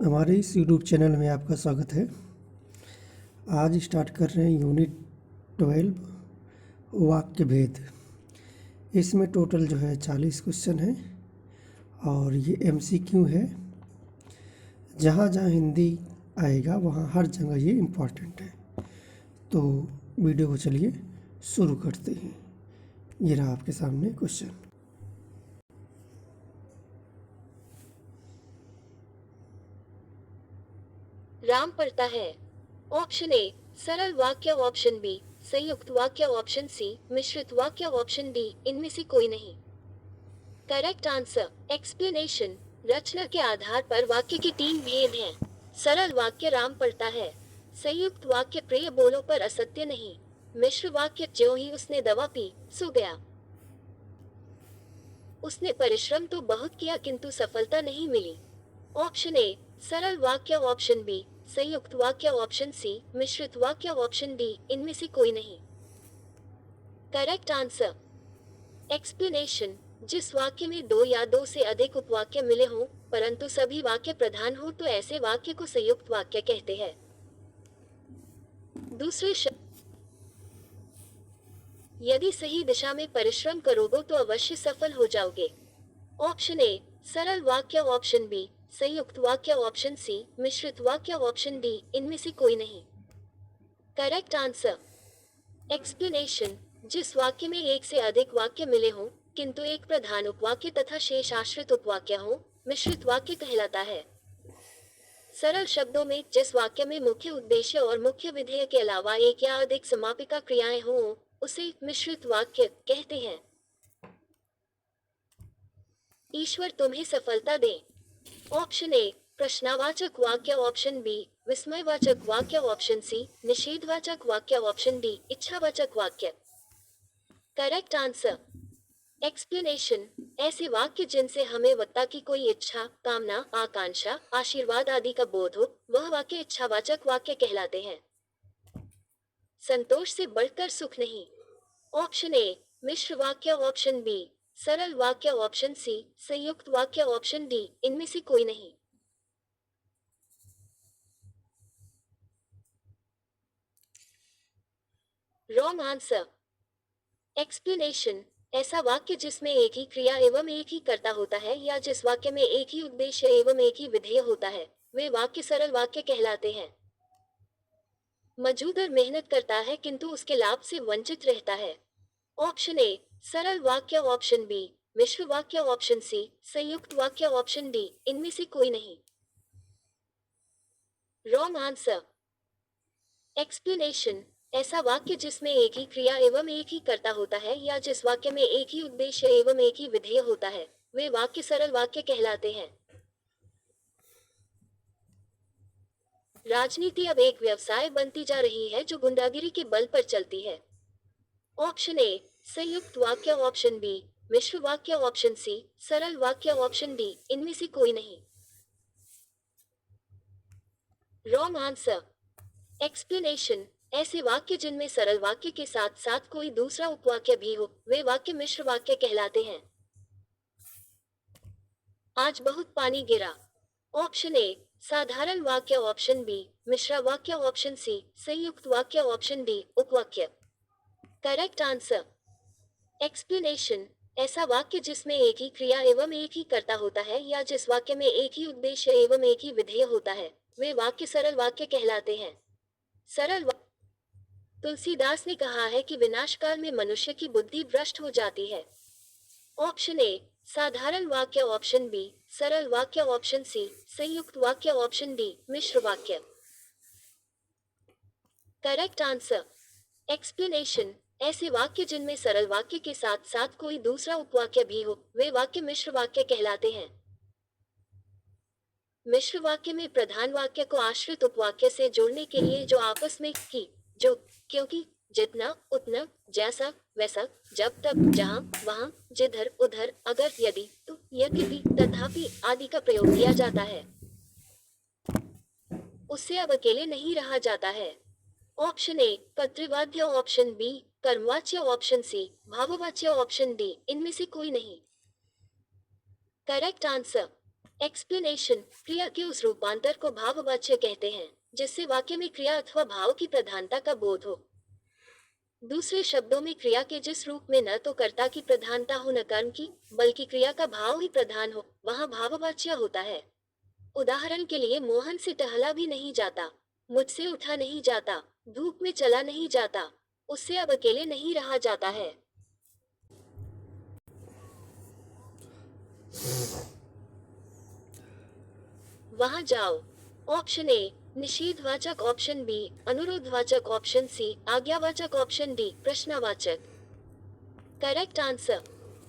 हमारे इस YouTube channel में आपका स्वागत है। आज स्टार्ट कर रहे हैं यूनिट 12 वाक्य भेद। इसमें टोटल जो है 40 क्वेश्चन है और ये एमसीक्यू है। जहाँ जहाँ हिंदी आएगा वहाँ हर जगह ये इम्पोर्टेंट है। तो वीडियो को चलिए शुरू करते हैं। ये रहा आपके सामने क्वेश्चन। राम पढ़ता है। ऑप्शन ए सरल वाक्य, ऑप्शन बी संयुक्त वाक्य, ऑप्शन सी मिश्रित वाक्य, ऑप्शन डी इनमें से कोई नहीं। Correct answer explanation. रचना के आधार पर वाक्य के 3 भेद हैं। सरल वाक्य राम पढ़ता है। संयुक्त वाक्य प्रिय बोलो पर असत्य नहीं। मिश्र वाक्य ज्यों ही उसने दवा पी सो गया। उसने परिश्रम तो बहुत किया किंतु सफलता नहीं मिली। ऑप्शन ए सरल वाक्य, ऑप्शन बी संयुक्त वाक्य, ऑप्शन सी मिश्रित वाक्य, ऑप्शन डी इनमें से कोई नहीं। Correct answer explanation. जिस वाक्य में 2 या 2 से अधिक उपवाक्य मिले हों परंतु सभी वाक्य प्रधान हो तो ऐसे वाक्य को संयुक्त वाक्य कहते हैं। दूसरे शब्द, यदि सही दिशा में परिश्रम करोगे तो अवश्य सफल हो जाओगे। ऑप्शन ए सरल वाक्य, ऑप्शन बी संयुक्त वाक्य, ऑप्शन सी मिश्रित वाक्य, ऑप्शन डी इनमें से कोई नहीं। Correct answer explanation. जिस वाक्य में 1 से अधिक वाक्य मिले हों किंतु एक प्रधान उपवाक्य तथा शेष आश्रित उपवाक्य हो मिश्रित वाक्य कहलाता है। सरल शब्दों में जिस वाक्य में मुख्य उद्देश्य और मुख्य विधेय के अलावा एक या अधिक समापिका क्रियाएं हों उसे मिश्रित वाक्य कहते हैं। ईश्वर तुम्हें सफलता दे। ऑप्शन ए प्रश्नवाचक वाक्य, ऑप्शन बी विस्मयवाचक वाक्य, ऑप्शन सी निषेधवाचक वाक्य, ऑप्शन डी इच्छावाचक वाक्य। Correct answer explanation. ऐसे वाक्य जिनसे हमें वक्ता की कोई इच्छा, कामना, आकांक्षा, आशीर्वाद आदि का बोध हो वह वाक्य इच्छावाचक वाक्य कहलाते हैं। संतोष से बढ़कर सुख नहीं। ऑप्शन ए मिश्र वाक्य, ऑप्शन बी सरल वाक्य, ऑप्शन सी संयुक्त वाक्य, ऑप्शन डी इनमें से कोई नहीं। Wrong answer explanation. ऐसा वाक्य जिसमें एक ही क्रिया एवं एक ही कर्ता होता है या जिस वाक्य में एक ही उद्देश्य एवं एक ही विधेय होता है वे वाक्य सरल वाक्य कहलाते हैं। मजदूर मेहनत करता है किंतु उसके लाभ से वंचित रहता है। ऑप्शन ए सरल वाक्य, ऑप्शन बी मिश्र वाक्य, ऑप्शन सी संयुक्त वाक्य, ऑप्शन डी इनमें से कोई नहीं। Wrong answer explanation. ऐसा वाक्य जिसमें एक ही क्रिया एवं एक ही कर्ता होता है या जिस वाक्य में एक ही उद्देश्य एवं एक ही विधेय होता है वे वाक्य सरल वाक्य कहलाते हैं। राजनीति अब एक व्यवसाय बनती जा रही है जो गुंडागिरी के बल पर चलती है। ऑप्शन ए संयुक्त वाक्य, ऑप्शन बी मिश्र वाक्य, ऑप्शन सी सरल वाक्य, ऑप्शन डी इनमें से कोई नहीं। Wrong answer explanation. ऐसे वाक्य जिनमें सरल वाक्य के साथ साथ कोई दूसरा उपवाक्य भी हो वे वाक्य मिश्र वाक्य कहलाते हैं। आज बहुत पानी गिरा। ऑप्शन ए साधारण वाक्य, ऑप्शन बी मिश्रा वाक्य, ऑप्शन सी संयुक्त वाक्य, ऑप्शन डी उपवाक्य। Correct answer explanation. ऐसा वाक्य जिसमें एक ही क्रिया एवं एक ही कर्ता होता है या जिस वाक्य में एक ही उद्देश्य एवं एक ही विधेय होता है वे वाक्य सरल वाक्य कहलाते हैं। सरल तुलसीदास ने कहा है कि विनाशकाल में मनुष्य की बुद्धि भ्रष्ट हो जाती है। ऑप्शन ए साधारण वाक्य, ऑप्शन बी सरल वाक्य, ऑप्शन सी संयुक्त वाक्य, ऑप्शन डी मिश्र वाक्य। Correct answer explanation. ऐसे वाक्य जिनमें सरल वाक्य के साथ साथ कोई दूसरा उपवाक्य भी हो वे वाक्य मिश्र वाक्य कहलाते हैं। मिश्र वाक्य में प्रधान वाक्य को आश्रित उपवाक्य से जोड़ने के लिए जो आपस में की, जो, क्योंकि, जितना, उतना, जैसा, वैसा, जब तक, जहां, वहां, जिधर, उधर, अगर, यदि, तो, यद्यपि, तथापि आदि का प्रयोग किया जाता है उससे अब अकेले नहीं रहा जाता है। ऑप्शन ए पत्रवाच्य, ऑप्शन बी कर्मवाच्य, ऑप्शन सी भाववाच्य, ऑप्शन डी इनमें से कोई नहीं। करेक्ट आंसर एक्सप्लेनेशन, क्रिया के उस रूपांतर को भाववाच्य कहते हैं जिससे वाक्य में क्रिया अथवा भाव की प्रधानता का बोध हो। दूसरे शब्दों में क्रिया के जिस रूप में न तो कर्ता की प्रधानता हो न कर्म की, बल्कि क्रिया का भाव ही प्रधान हो, वहां भाववाच्य होता है। उदाहरण के लिए, मोहन से टहला भी नहीं जाता, मुझसे उठा नहीं जाता, धूप में चला नहीं जाता, उससे अब अकेले नहीं रहा जाता है। वहां जाओ। ऑप्शन ए निषेधवाचक, ऑप्शन बी अनुरोधवाचक, ऑप्शन सी आज्ञावाचक, ऑप्शन डी प्रश्नवाचक। Correct answer.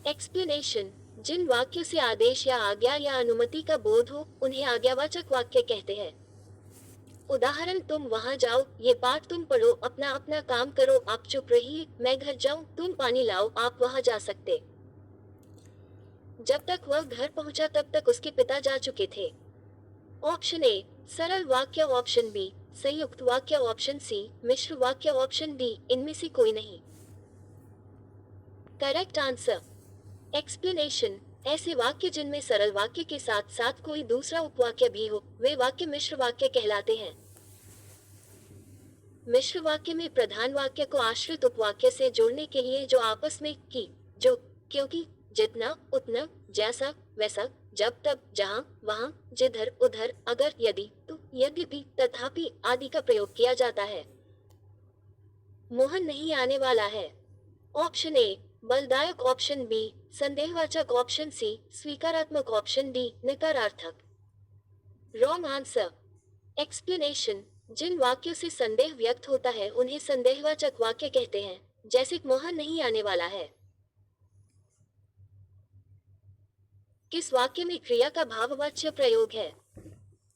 एक्सप्लेनेशन, जिन वाक्यों से आदेश या आज्ञा या अनुमति का बोध हो उन्हें आज्ञावाचक वाक्य कहते हैं। उदाहरण, तुम वहां जाओ, ये पाठ तुम पढ़ो, अपना अपना काम करो, आप चुप रहिए, मैं घर जाऊं, तुम पानी लाओ, आप वहां जा सकते। जब तक वह घर पहुंचा तब तक उसके पिता जा चुके थे। ऑप्शन ए सरल वाक्य, ऑप्शन बी संयुक्त वाक्य, ऑप्शन सी मिश्र वाक्य, ऑप्शन डी इनमें से कोई नहीं। Correct answer. एक्सप्लेनेशन, ऐसे वाक्य जिनमें सरल वाक्य के साथ साथ कोई दूसरा उपवाक्य भी हो वे वाक्य मिश्र वाक्य कहलाते हैं। मिश्र वाक्य में प्रधान वाक्य को आश्रित उपवाक्य से जोड़ने के लिए जो आपस में की, जो, क्योंकि, जितना, उतना, जैसा, वैसा, जब तब, जहां, वहां, जिधर, उधर, अगर, यदि, तो, यद्यपि, तथापि आदि का प्रयोग किया जाता है। मोहन नहीं आने वाला है। ऑप्शन ए बलदायक, ऑप्शन बी संदेहवाचक, ऑप्शन सी स्वीकारात्मक, ऑप्शन डी नकारार्थक। Wrong answer. एक्सप्लेनेशन, जिन वाक्यों से संदेह व्यक्त होता है उन्हें संदेहवाचक वाक्य कहते हैं, जैसे मोहन नहीं आने वाला है। किस वाक्य में क्रिया का भाववाच्य प्रयोग है?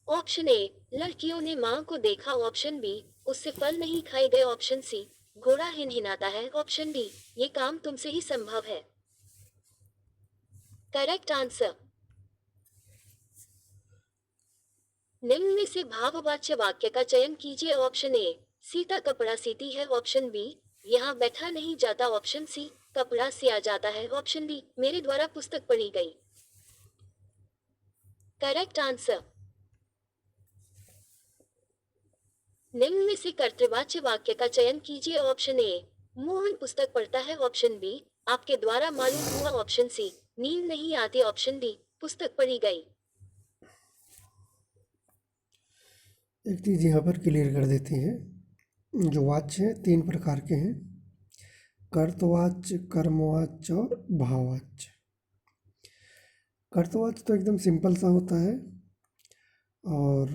ऑप्शन ए लड़कियों ने मां को देखा, ऑप्शन बी उससे फल नहीं खाए गए, ऑप्शन सी घोड़ा हिनहिनाता है, ऑप्शन डी ये काम तुमसे ही संभव है। Correct answer. निम्न में से भाववाच्य वाक्य का चयन कीजिए। ऑप्शन ए सीता कपड़ा सीती है, ऑप्शन बी यहाँ बैठा नहीं जाता, ऑप्शन सी कपड़ा सिया जाता है, ऑप्शन डी मेरे द्वारा पुस्तक पढ़ी गई। Correct answer. निम्न में से कर्तृवाच्य वाक्य का चयन कीजिए। ऑप्शन ए मोहन पुस्तक पढ़ता है, ऑप्शन बी आपके द्वारा मालूम हुआ, ऑप्शन सी नींद नहीं आती, ऑप्शन डी पुस्तक पढ़ी गई। एक चीज़ यहाँ पर क्लियर कर देते हैं। जो वाच्य हैं 3 प्रकार के हैं, कर्तवाच्य, कर्मवाच्य और भाववाच्य। कर्तवाच्य तो एकदम सिंपल सा होता है और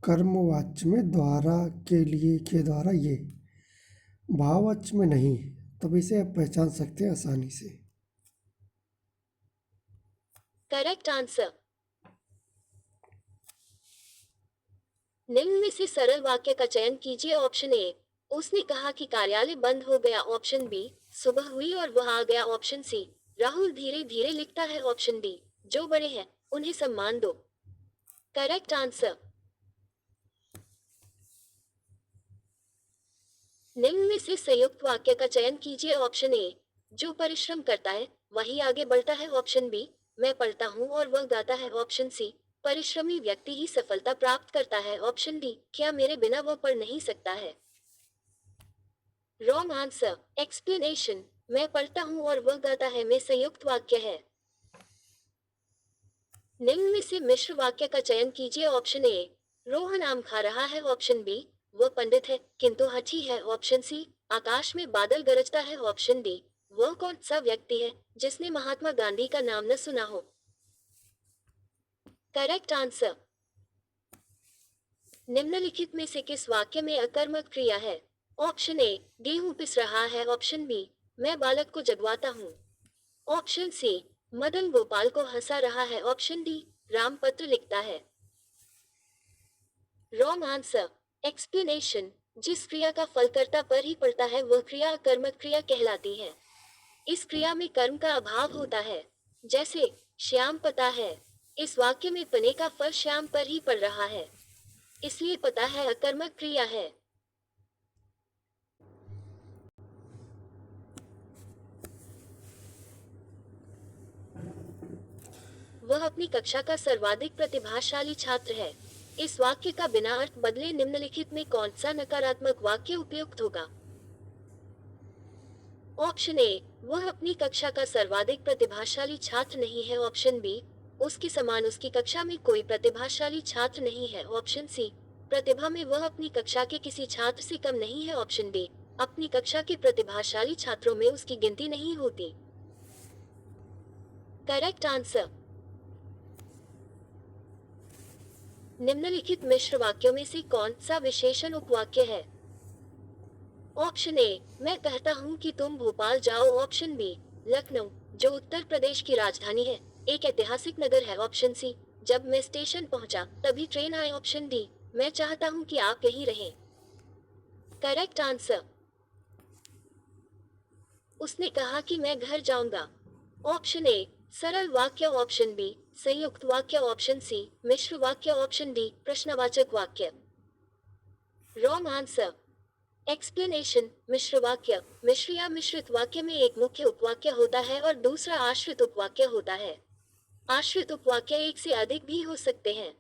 कर्मवाच्य में द्वारा, के लिए, के द्वारा, ये। भाववाच्य में नहीं, तब इसे आप पहचान सकते हैं आसानी से। Correct answer. निम्न में से सरल वाक्य का चयन कीजिए। ऑप्शन ए उसने कहा कि कार्यालय बंद हो गया, ऑप्शन बी सुबह हुई और वह आ गया, ऑप्शन सी राहुल धीरे धीरे लिखता है, ऑप्शन डी जो बड़े हैं उन्हें सम्मान दो। Correct answer. निम्न में से संयुक्त वाक्य का चयन कीजिए। ऑप्शन ए जो परिश्रम करता है वही आगे बढ़ता है, ऑप्शन बी मैं पढ़ता हूँ और वह गाता है, ऑप्शन सी परिश्रमी व्यक्ति ही सफलता प्राप्त करता है, ऑप्शन डी क्या मेरे बिना वह पढ़ नहीं सकता है। Wrong answer. एक्सप्लेनेशन, मैं पढ़ता हूँ और वह गाता है में संयुक्त वाक्य है। निम्न में से मिश्र वाक्य का चयन कीजिए। ऑप्शन ए रोहन आम खा रहा है, ऑप्शन बी वह पंडित है किंतु हठी है, ऑप्शन सी आकाश में बादल गरजता है, ऑप्शन डी वह कौन सा व्यक्ति है जिसने महात्मा गांधी का नाम न सुना हो। Correct answer. निम्नलिखित में से किस वाक्य में अकर्मक क्रिया है? ऑप्शन ए गेहूं पिस रहा है, ऑप्शन बी मैं बालक को जगवाता हूँ, ऑप्शन सी मदन गोपाल को हंसा रहा है, ऑप्शन डी राम पत्र लिखता है। Wrong answer. एक्सप्लेनेशन, जिस क्रिया का फल कर्ता पर ही पड़ता है वह क्रिया अकर्मक क्रिया कहलाती है। इस क्रिया में कर्म का अभाव होता है। जैसे श्याम पता है, इस वाक्य में पने का फल श्याम पर ही पड़ रहा है, इसलिए पता है अकर्मक क्रिया है। वह अपनी कक्षा का सर्वाधिक प्रतिभाशाली छात्र है। इस वाक्य का बिना अर्थ बदले निम्नलिखित में कौन सा नकारात्मक वाक्य उपयुक्त होगा? ऑप्शन ए, वह अपनी कक्षा का सर्वाधिक प्रतिभाशाली छात्र नहीं है। ऑप्शन बी, उसके समान उसकी कक्षा में कोई प्रतिभाशाली छात्र नहीं है। ऑप्शन सी, प्रतिभा में वह अपनी कक्षा के किसी छात्र से कम नहीं है। ऑप्शन डी, अपनी कक्षा के प्रतिभाशाली छात्रों में उसकी गिनती नहीं होती। Correct answer. निम्नलिखित मिश्र वाक्यों में से कौन सा विशेषण उपवाक्य है? ऑप्शन ए, मैं कहता हूँ कि तुम भोपाल जाओ। ऑप्शन बी, लखनऊ, जो उत्तर प्रदेश की राजधानी है, एक ऐतिहासिक नगर है। ऑप्शन सी, जब मैं स्टेशन पहुंचा तभी ट्रेन आई। ऑप्शन डी, मैं चाहता हूँ कि आप यहीं रहें। Correct answer. उसने कहा कि मैं घर जाऊंगा। ऑप्शन ए, सरल वाक्य। ऑप्शन बी, संयुक्त वाक्य। ऑप्शन सी, मिश्र वाक्य। ऑप्शन डी, प्रश्नवाचक वाक्य। Wrong answer. एक्सप्लेनेशन, मिश्र वाक्य। मिश्र या मिश्रित वाक्य में एक मुख्य उपवाक्य होता है और दूसरा आश्रित उपवाक्य होता है। आश्रित उपवाक्य एक से अधिक भी हो सकते हैं।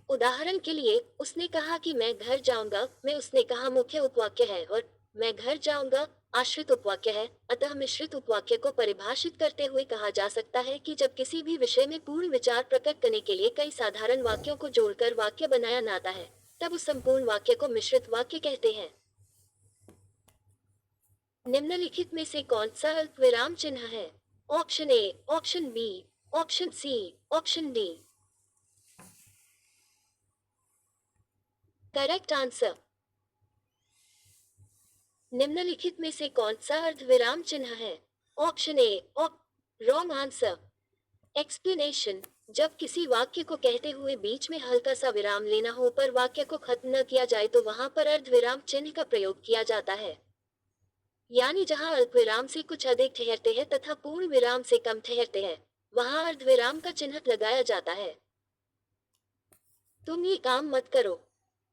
उदाहरण के लिए, उसने कहा कि मैं घर जाऊंगा में उसने कहा मुख्य उपवाक्य है और मैं घर जाऊंगा आश्रित उपवाक्य है। अतः मिश्रित उपवाक्य को परिभाषित करते हुए कहा जा सकता है कि जब किसी भी विषय में पूर्ण विचार प्रकट करने के लिए कई साधारण वाक्यों को जोड़कर वाक्य बनाया जाता है, तब उस संपूर्ण वाक्य को मिश्रित वाक्य कहते हैं। निम्नलिखित में से कौन सा अल्पविराम चिन्ह है? Option A, option B, option C, option D. Correct answer. निम्नलिखित में से कौन सा अर्धविराम चिन्ह है? Option A, wrong answer. Explanation, जब किसी वाक्य को कहते हुए बीच में हल्का सा विराम लेना हो पर वाक्य को खत्म न किया जाए तो वहां पर अर्धविराम चिन्ह का प्रयोग किया जाता है। यानी जहां अल्पविराम से कुछ अधिक ठहरते हैं तथा पूर्ण विराम से कम ठहरते हैं, वहां अर्धविराम का चिन्ह लगाया जाता है। तुम ये काम मत करो।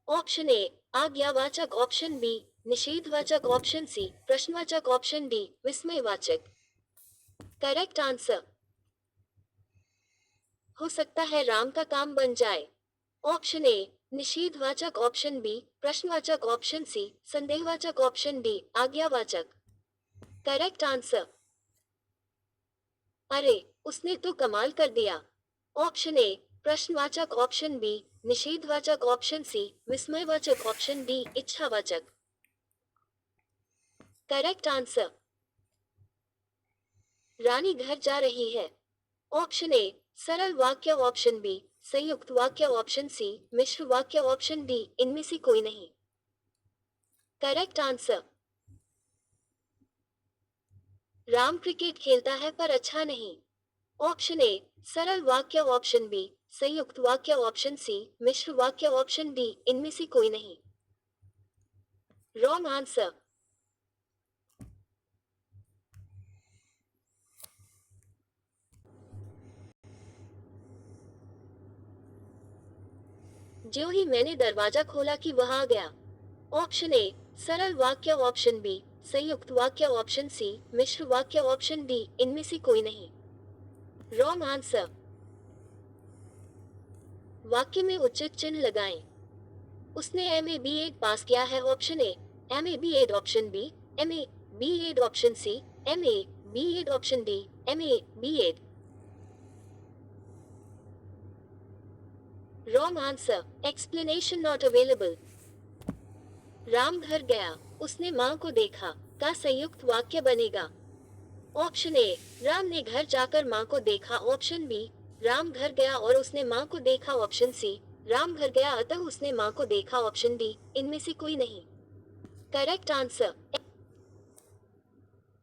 ऑप्शन ए, आज्ञावाचक। ऑप्शन बी, निषेधवाचक। ऑप्शन सी, प्रश्नवाचक। ऑप्शन डी, विस्मयवाचक। Correct answer. हो सकता है राम का काम बन जाए। ऑप्शन ए, निषेधवाचक। ऑप्शन बी, प्रश्नवाचक। ऑप्शन सी, संदेहवाचक। ऑप्शन डी, आज्ञावाचक। Correct answer. अरे, उसने तो कमाल कर दिया। ऑप्शन ए, प्रश्नवाचक। ऑप्शन बी, निषेधवाचक। ऑप्शन सी, विस्मयवाचक। ऑप्शन डी, इच्छावाचक। Correct answer. रानी घर जा रही है। ऑप्शन ए, सरल वाक्य। ऑप्शन बी, संयुक्त वाक्य। ऑप्शन सी, मिश्र वाक्य। ऑप्शन डी, इनमें से कोई नहीं। Correct answer. राम क्रिकेट खेलता है पर अच्छा नहीं। ऑप्शन ए, सरल वाक्य। ऑप्शन बी, संयुक्त वाक्य। ऑप्शन सी, मिश्र वाक्य। ऑप्शन डी, इनमें से कोई नहीं। Wrong answer. ज्यों ही मैंने दरवाजा खोला कि वह आ गया। ऑप्शन ए, सरल वाक्य। ऑप्शन बी, संयुक्त वाक्य। ऑप्शन सी, मिश्र वाक्य। ऑप्शन डी, इनमें से कोई नहीं। Wrong answer. वाक्य में उचित चिन्ह लगाएं। उसने MA B.Ed पास किया है। Option A, MA B.Ed। Option B, MA B.Ed। Option C, MA B.Ed। Option D, MA B.Ed। Wrong answer. Explanation not available. Ram घर गया, उसने माँ को देखा का संयुक्त वाक्य बनेगा। ऑप्शन ए, राम ने घर जाकर माँ को देखा। ऑप्शन बी, राम घर गया और उसने माँ को देखा। ऑप्शन सी, राम घर गया अतः उसने माँ को देखा। ऑप्शन डी, इनमें से कोई नहीं। Correct answer.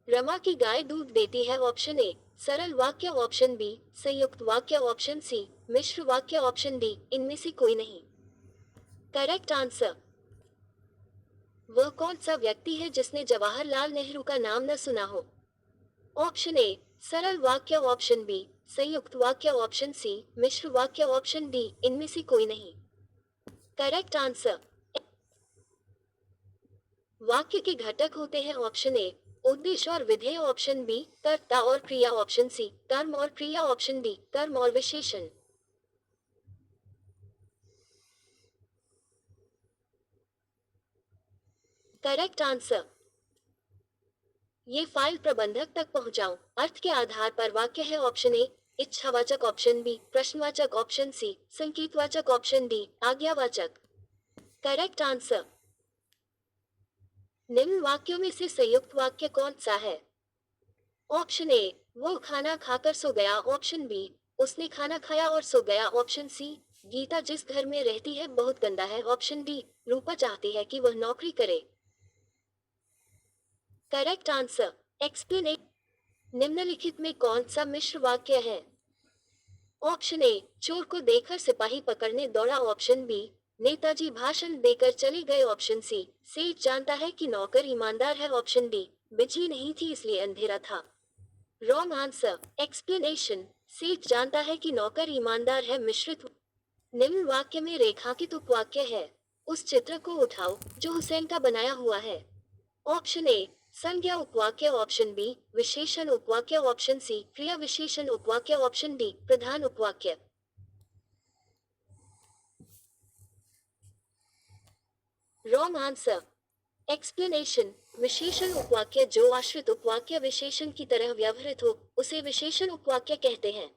रमा की गाय दूध देती है। ऑप्शन ए, सरल वाक्य। ऑप्शन बी, संयुक्त वाक्य। ऑप्शन सी, मिश्र वाक्य। ऑप्शन डी, इनमें से कोई नहीं। Correct answer. वह कौन सा व्यक्ति है जिसने जवाहरलाल नेहरू का नाम न सुना हो? ऑप्शन ए, सरल वाक्य। ऑप्शन बी, संयुक्त वाक्य। ऑप्शन सी, मिश्र वाक्य। ऑप्शन डी, इनमें से कोई नहीं। Correct answer. वाक्य के घटक होते हैं। ऑप्शन ए, उद्देश्य और विधेय ऑप्शन बी, कर्ता और क्रिया ऑप्शन सी, कर्म और क्रिया ऑप्शन डी, कर्म और विशेषण। Correct answer. ये फाइल प्रबंधक तक पहुंचाऊं, अर्थ के आधार पर वाक्य है ऑप्शन ए, इच्छावाचक ऑप्शन बी, प्रश्नवाचक ऑप्शन सी, संकेतवाचक ऑप्शन डी, आज्ञावाचक। Correct answer. निम्न वाक्यों में से संयुक्त वाक्य कौन सा है? ऑप्शन ए, वो खाना खाकर सो गया, ऑप्शन बी, उसने खाना खाया और सो गया, ऑप्शन सी, गीता जिस घर में रहती है बहुत गंदा है, ऑप्शन डी, रूपा चाहती है कि वह नौकरी करे। Correct answer. एक्सप्लेन। निम्नलिखित में कौन सा मिश्र वाक्य है? ऑप्शन ए, चोर को देखकर सिपाही पकड़ने दौड़ा, ऑप्शन बी, नेताजी भाषण देकर चले गए, ऑप्शन सी, सेठ जानता है कि नौकर ईमानदार है, ऑप्शन डी, बिजली नहीं थी इसलिए अंधेरा था। Wrong answer. एक्सप्लेनेशन। सेठ जानता है कि नौकर ईमानदार है मिश्रित। निम्न वाक्य में रेखांकित उपवाक्य है। उस चित्र को उठाओ जो हुसैन का बनाया हुआ है। ऑप्शन ए, संज्ञा उपवाक्य, ऑप्शन बी, विशेषण उपवाक्य, ऑप्शन सी, क्रिया विशेषण उपवाक्य, ऑप्शन डी, प्रधान उपवाक्य। Wrong answer. एक्सप्लेनेशन। विशेषण उपवाक्य जो आश्रित उपवाक्य विशेषण की तरह व्यवहृत हो उसे विशेषण उपवाक्य कहते हैं।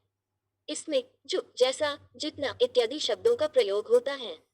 इसमें जो, जैसा, जितना इत्यादि शब्दों का प्रयोग होता है।